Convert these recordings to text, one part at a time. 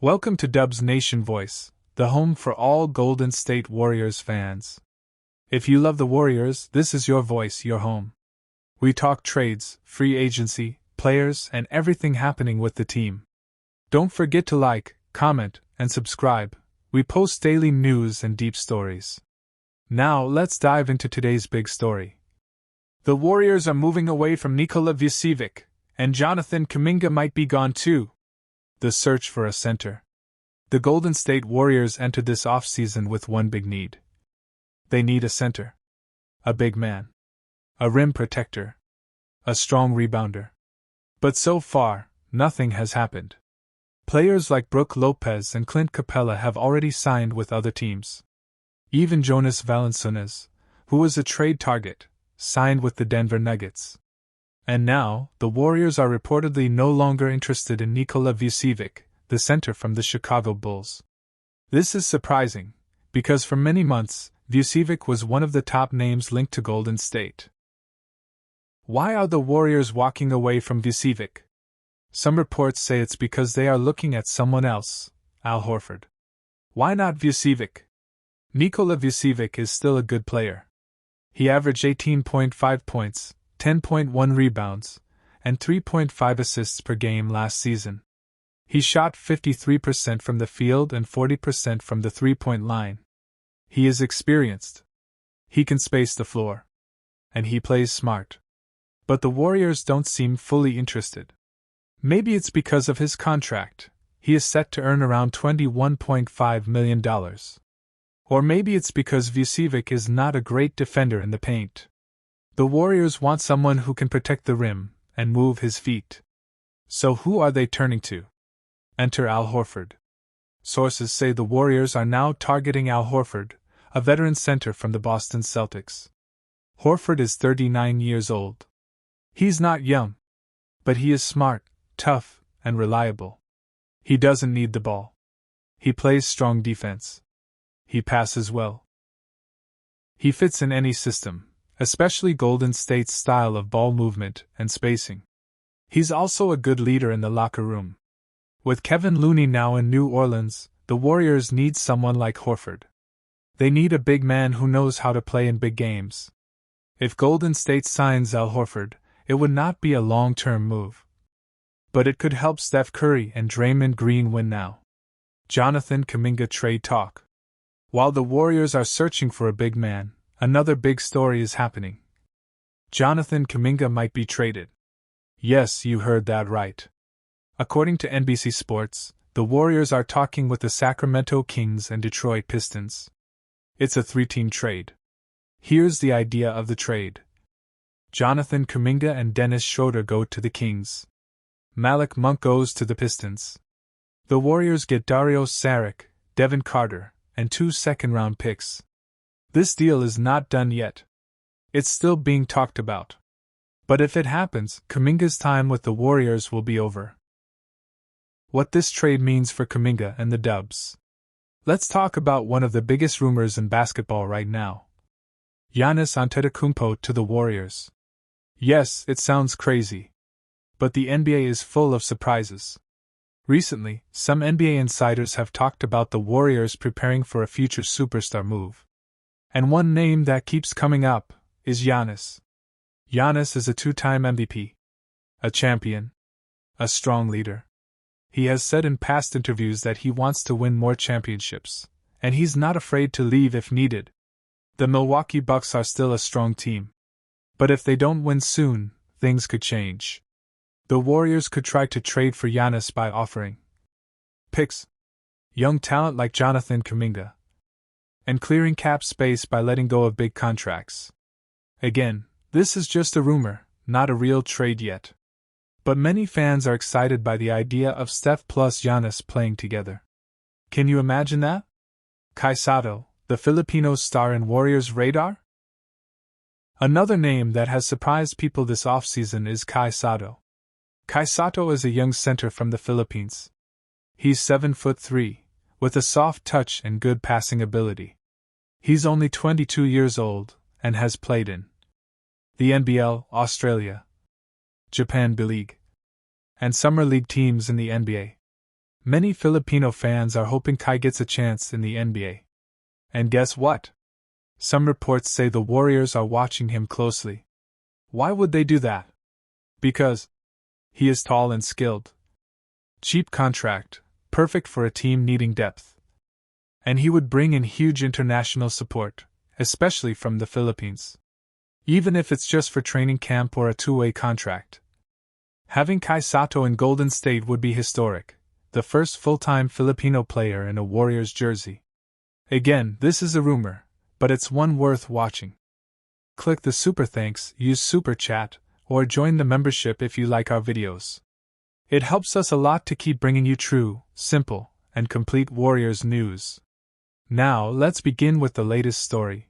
Welcome to Dub's Nation Voice, the home for all Golden State Warriors fans. If you love the Warriors, this is your voice, your home. We talk trades, free agency, players, and everything happening with the team. Don't forget to like, comment, and subscribe. We post daily news and deep stories. Now let's dive into today's big story. The Warriors are moving away from Nikola Vucevic, and Jonathan Kuminga might be gone too. The search for a center. The Golden State Warriors entered this offseason with one big need. They need a center. A big man. A rim protector. A strong rebounder. But so far, nothing has happened. Players like Brook Lopez and Clint Capella have already signed with other teams. Even Jonas Valanciunas, who was a trade target, signed with the Denver Nuggets. And now, the Warriors are reportedly no longer interested in Nikola Vucevic, the center from the Chicago Bulls. This is surprising, because for many months, Vucevic was one of the top names linked to Golden State. Why are the Warriors walking away from Vucevic? Some reports say it's because they are looking at someone else, Al Horford. Why not Vucevic? Nikola Vucevic is still a good player. He averaged 18.5 points, 10.1 rebounds, and 3.5 assists per game last season. He shot 53% from the field and 40% from the three-point line. He is experienced. He can space the floor. And he plays smart. But the Warriors don't seem fully interested. Maybe it's because of his contract. He is set to earn around $21.5 million. Or maybe it's because Vucevic is not a great defender in the paint. The Warriors want someone who can protect the rim and move his feet. So who are they turning to? Enter Al Horford. Sources say the Warriors are now targeting Al Horford, a veteran center from the Boston Celtics. Horford is 39 years old. He's not young, but he is smart, tough, and reliable. He doesn't need the ball. He plays strong defense. He passes well. He fits in any system, especially Golden State's style of ball movement and spacing. He's also a good leader in the locker room. With Kevin Looney now in New Orleans, the Warriors need someone like Horford. They need a big man who knows how to play in big games. If Golden State signs Al Horford, it would not be a long-term move. But it could help Steph Curry and Draymond Green win now. Jonathan Kuminga trade talk. While the Warriors are searching for a big man, another big story is happening. Jonathan Kuminga might be traded. Yes, you heard that right. According to NBC Sports, the Warriors are talking with the Sacramento Kings and Detroit Pistons. It's a three-team trade. Here's the idea of the trade. Jonathan Kuminga and Dennis Schroeder go to the Kings. Malik Monk goes to the Pistons. The Warriors get Dario Saric, Devin Carter, and 2 second-round picks. This deal is not done yet. It's still being talked about. But if it happens, Kuminga's time with the Warriors will be over. What this trade means for Kuminga and the Dubs. Let's talk about one of the biggest rumors in basketball right now. Giannis Antetokounmpo to the Warriors. Yes, it sounds crazy. But the NBA is full of surprises. Recently, some NBA insiders have talked about the Warriors preparing for a future superstar move. And one name that keeps coming up is Giannis. Giannis is a two-time MVP. A champion. A strong leader. He has said in past interviews that he wants to win more championships, and he's not afraid to leave if needed. The Milwaukee Bucks are still a strong team. But if they don't win soon, things could change. The Warriors could try to trade for Giannis by offering picks, young talent like Jonathan Kuminga, and clearing cap space by letting go of big contracts. Again, this is just a rumor, not a real trade yet. But many fans are excited by the idea of Steph plus Giannis playing together. Can you imagine that? Sotto, the Filipino star in Warriors' radar? Another name that has surprised people this offseason is Sotto. Sotto is a young center from the Philippines. He's 7'3", with a soft touch and good passing ability. He's only 22 years old, and has played in the NBL, Australia, Japan B-League, and Summer League teams in the NBA. Many Filipino fans are hoping Kai gets a chance in the NBA. And guess what? Some reports say the Warriors are watching him closely. Why would they do that? Because he is tall and skilled. Cheap contract, perfect for a team needing depth. And he would bring in huge international support, especially from the Philippines. Even if it's just for training camp or a two-way contract. Having Kai Sotto in Golden State would be historic, the first full-time Filipino player in a Warriors jersey. Again, this is a rumor, but it's one worth watching. Click the super thanks, use super chat, or join the membership if you like our videos. It helps us a lot to keep bringing you true, simple, and complete Warriors news. Now, let's begin with the latest story.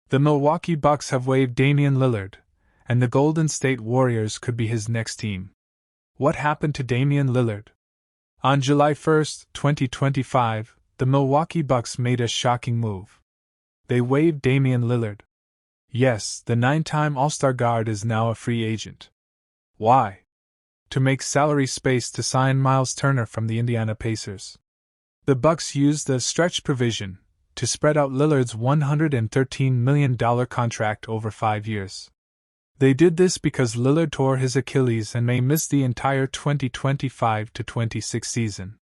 The Milwaukee Bucks have waived Damian Lillard, and the Golden State Warriors could be his next team. What happened to Damian Lillard? On July 1, 2025, the Milwaukee Bucks made a shocking move. They waived Damian Lillard. Yes, the 9-time All-Star guard is now a free agent. Why? To make salary space to sign Miles Turner from the Indiana Pacers. The Bucks used the stretch provision to spread out Lillard's $113 million contract over 5 years. They did this because Lillard tore his Achilles and may miss the entire 2025-26 season.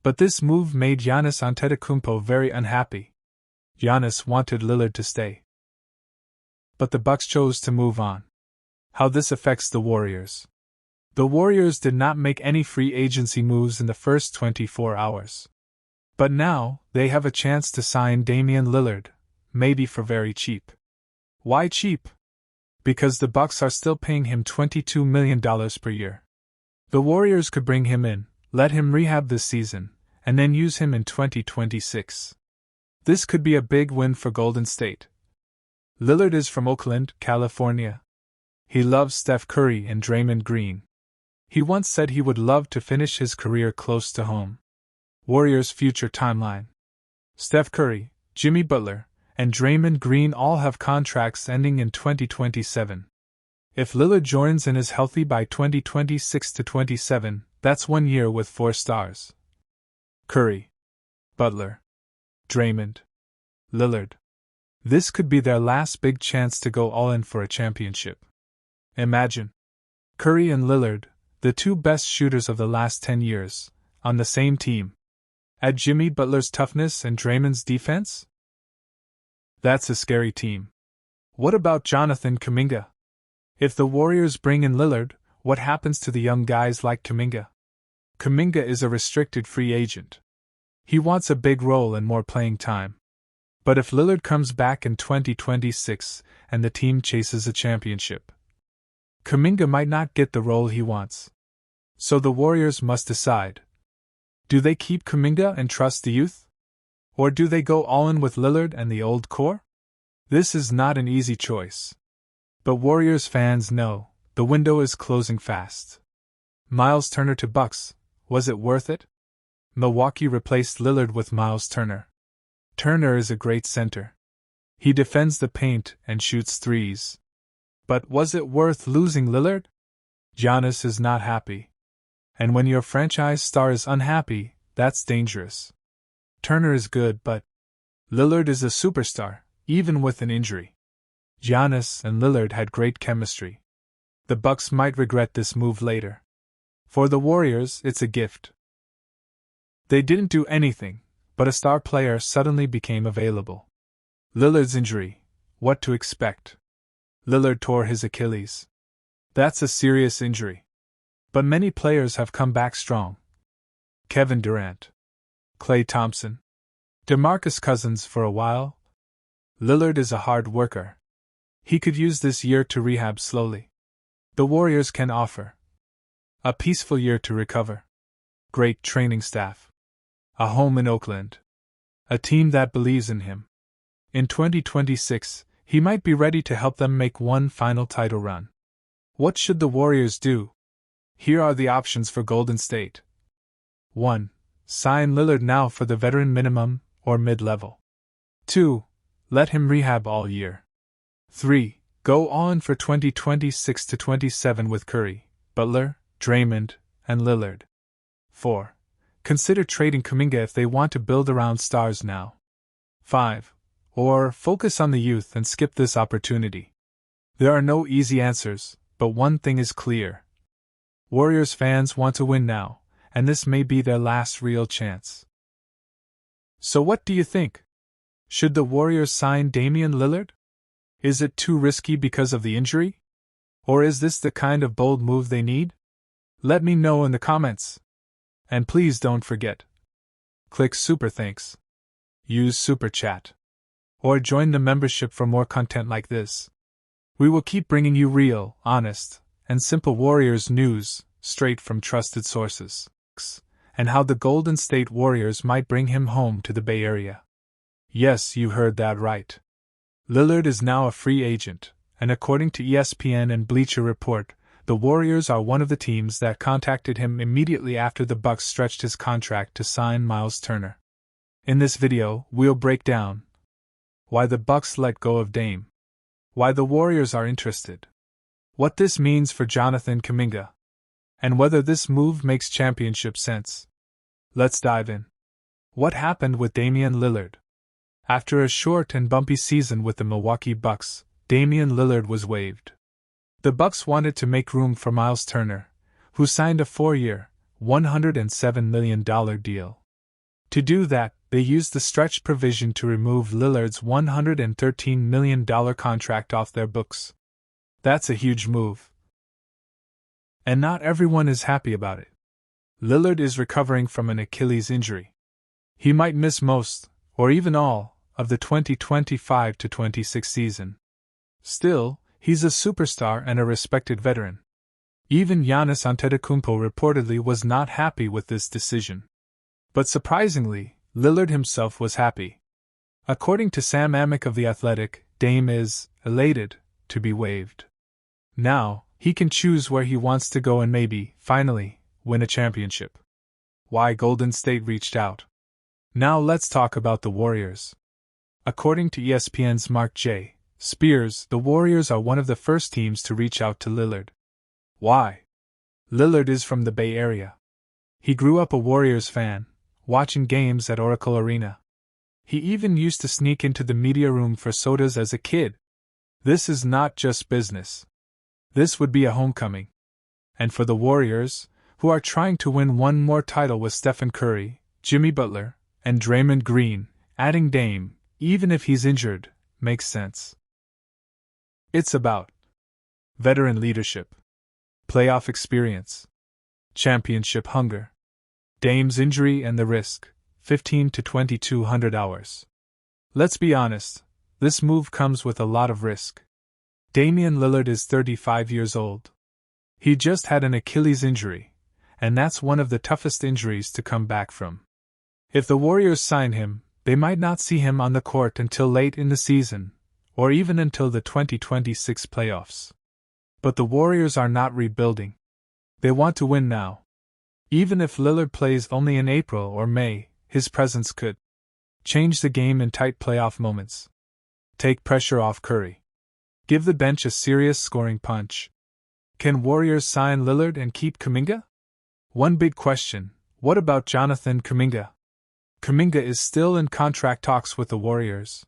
But this move made Giannis Antetokounmpo very unhappy. Giannis wanted Lillard to stay. But the Bucks chose to move on. How this affects the Warriors. The Warriors did not make any free agency moves in the first 24 hours. But now, they have a chance to sign Damian Lillard, maybe for very cheap. Why cheap? Because the Bucks are still paying him $22 million per year. The Warriors could bring him in, let him rehab this season, and then use him in 2026. This could be a big win for Golden State. Lillard is from Oakland, California. He loves Steph Curry and Draymond Green. He once said he would love to finish his career close to home. Warriors' future timeline. Steph Curry, Jimmy Butler, and Draymond Green all have contracts ending in 2027. If Lillard joins and is healthy by 2026-27, that's 1 year with 4 stars. Curry, Butler, Draymond, Lillard. This could be their last big chance to go all in for a championship. Imagine Curry and Lillard, the two best shooters of the last 10 years, on the same team. Add Jimmy Butler's toughness and Draymond's defense? That's a scary team. What about Jonathan Kuminga? If the Warriors bring in Lillard, what happens to the young guys like Kuminga? Kuminga is a restricted free agent. He wants a big role and more playing time. But if Lillard comes back in 2026 and the team chases a championship, Kuminga might not get the role he wants. So the Warriors must decide. Do they keep Kuminga and trust the youth? Or do they go all in with Lillard and the old core? This is not an easy choice. But Warriors fans know, the window is closing fast. Miles Turner to Bucks, was it worth it? Milwaukee replaced Lillard with Miles Turner. Turner is a great center. He defends the paint and shoots threes. But was it worth losing Lillard? Giannis is not happy. And when your franchise star is unhappy, that's dangerous. Turner is good, but Lillard is a superstar, even with an injury. Giannis and Lillard had great chemistry. The Bucks might regret this move later. For the Warriors, it's a gift. They didn't do anything, but a star player suddenly became available. Lillard's injury, what to expect? Lillard tore his Achilles. That's a serious injury. But many players have come back strong. Kevin Durant, Klay Thompson, DeMarcus Cousins for a while. Lillard is a hard worker. He could use this year to rehab slowly. The Warriors can offer a peaceful year to recover, great training staff, a home in Oakland, a team that believes in him. In 2026, he might be ready to help them make one final title run. What should the Warriors do? Here are the options for Golden State. 1. Sign Lillard now for the veteran minimum or mid-level. 2. Let him rehab all year. 3. Go all in for 2026-27 with Curry, Butler, Draymond, and Lillard. 4. Consider trading Kuminga if they want to build around stars now. 5. Or focus on the youth and skip this opportunity. There are no easy answers, but one thing is clear. Warriors fans want to win now, and this may be their last real chance. So what do you think? Should the Warriors sign Damian Lillard? Is it too risky because of the injury? Or is this the kind of bold move they need? Let me know in the comments. And please don't forget. Click Super Thanks. Use Super Chat. Or join the membership for more content like this. We will keep bringing you real, honest, and simple Warriors news, straight from trusted sources. And how the Golden State Warriors might bring him home to the Bay Area. Yes, you heard that right. Lillard is now a free agent, and according to ESPN and Bleacher Report, the Warriors are one of the teams that contacted him immediately after the Bucks stretched his contract to sign Miles Turner. In this video, we'll break down why the Bucks let go of Dame, why the Warriors are interested, what this means for Jonathan Kuminga, and whether this move makes championship sense. Let's dive in. What happened with Damian Lillard? After a short and bumpy season with the Milwaukee Bucks, Damian Lillard was waived. The Bucks wanted to make room for Miles Turner, who signed a 4-year, $107 million deal. To do that, they used the stretch provision to remove Lillard's $113 million contract off their books. That's a huge move. And not everyone is happy about it. Lillard is recovering from an Achilles injury. He might miss most, or even all, of the 2025-26 season. Still, he's a superstar and a respected veteran. Even Giannis Antetokounmpo reportedly was not happy with this decision. But surprisingly, Lillard himself was happy. According to Sam Amick of The Athletic, Dame is elated to be waived. Now, he can choose where he wants to go and maybe, finally, win a championship. Why Golden State reached out. Now let's talk about the Warriors. According to ESPN's Mark J. Spears, the Warriors are one of the first teams to reach out to Lillard. Why? Lillard is from the Bay Area. He grew up a Warriors fan, watching games at Oracle Arena. He even used to sneak into the media room for sodas as a kid. This is not just business. This would be a homecoming. And for the Warriors, who are trying to win one more title with Stephen Curry, Jimmy Butler, and Draymond Green, adding Dame, even if he's injured, makes sense. It's about veteran leadership, playoff experience, championship hunger, Dame's injury and the risk, 15 to 2,200 hours. Let's be honest, this move comes with a lot of risk. Damian Lillard is 35 years old. He just had an Achilles injury, and that's one of the toughest injuries to come back from. If the Warriors sign him, they might not see him on the court until late in the season, or even until the 2026 playoffs. But the Warriors are not rebuilding. They want to win now. Even if Lillard plays only in April or May, his presence could change the game in tight playoff moments. Take pressure off Curry. Give the bench a serious scoring punch. Can Warriors sign Lillard and keep Kuminga? One big question, what about Jonathan Kuminga? Kuminga is still in contract talks with the Warriors.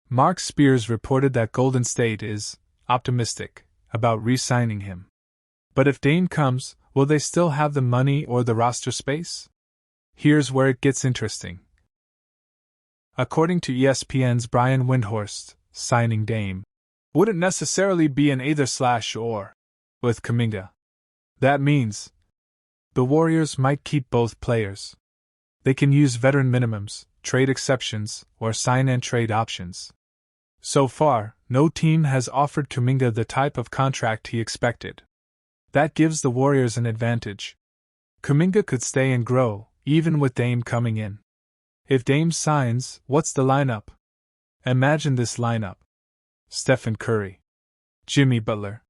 Mark Spears reported that Golden State is optimistic about re-signing him. But if Dame comes, will they still have the money or the roster space? Here's where it gets interesting. According to ESPN's Brian Windhorst, signing Dame wouldn't necessarily be an either/or with Kuminga. That means the Warriors might keep both players. They can use veteran minimums, trade exceptions, or sign-and-trade options. So far, no team has offered Kuminga the type of contract he expected. That gives the Warriors an advantage. Kuminga could stay and grow, even with Dame coming in. If Dame signs, what's the lineup? Imagine this lineup. Stephen Curry, Jimmy Butler,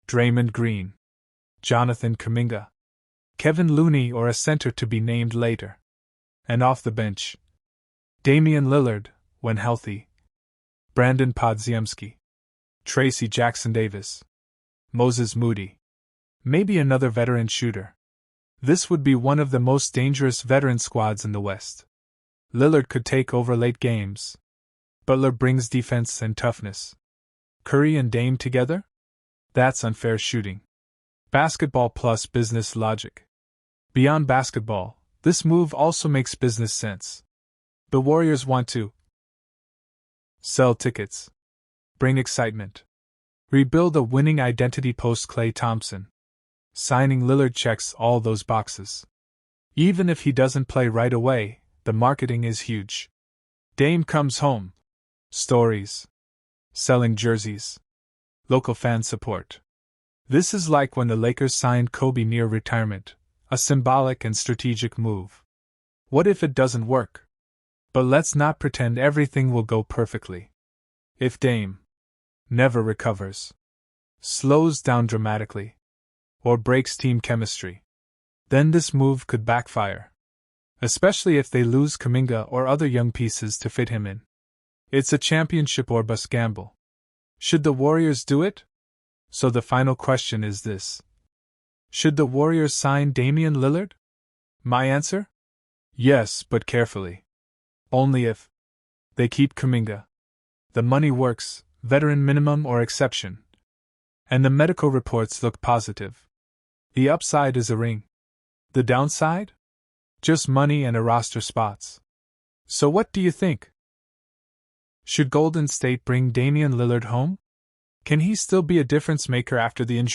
Draymond Green, Jonathan Kuminga, Kevin Looney or a center to be named later. And off the bench, Damian Lillard, when healthy, Brandon Podziemski, Tracy Jackson-Davis, Moses Moody, maybe another veteran shooter. This would be one of the most dangerous veteran squads in the West. Lillard could take over late games. Butler brings defense and toughness. Curry and Dame together? That's unfair shooting. Basketball plus business logic. Beyond basketball, this move also makes business sense. The Warriors want to sell tickets, bring excitement, rebuild a winning identity post-Klay Thompson. Signing Lillard checks all those boxes. Even if he doesn't play right away, the marketing is huge. Dame comes home. Stories. Selling jerseys. Local fan support. This is like when the Lakers signed Kobe near retirement, a symbolic and strategic move. What if it doesn't work? But let's not pretend everything will go perfectly. If Dame never recovers, slows down dramatically, or breaks team chemistry, then this move could backfire. Especially if they lose Kuminga or other young pieces to fit him in. It's a championship or bust gamble. Should the Warriors do it? So the final question is this. Should the Warriors sign Damian Lillard? My answer? Yes, but carefully. Only if they keep Kuminga. The money works, veteran minimum or exception. And the medical reports look positive. The upside is a ring. The downside? Just money and a roster spots. So what do you think? Should Golden State bring Damian Lillard home? Can he still be a difference maker after the injury?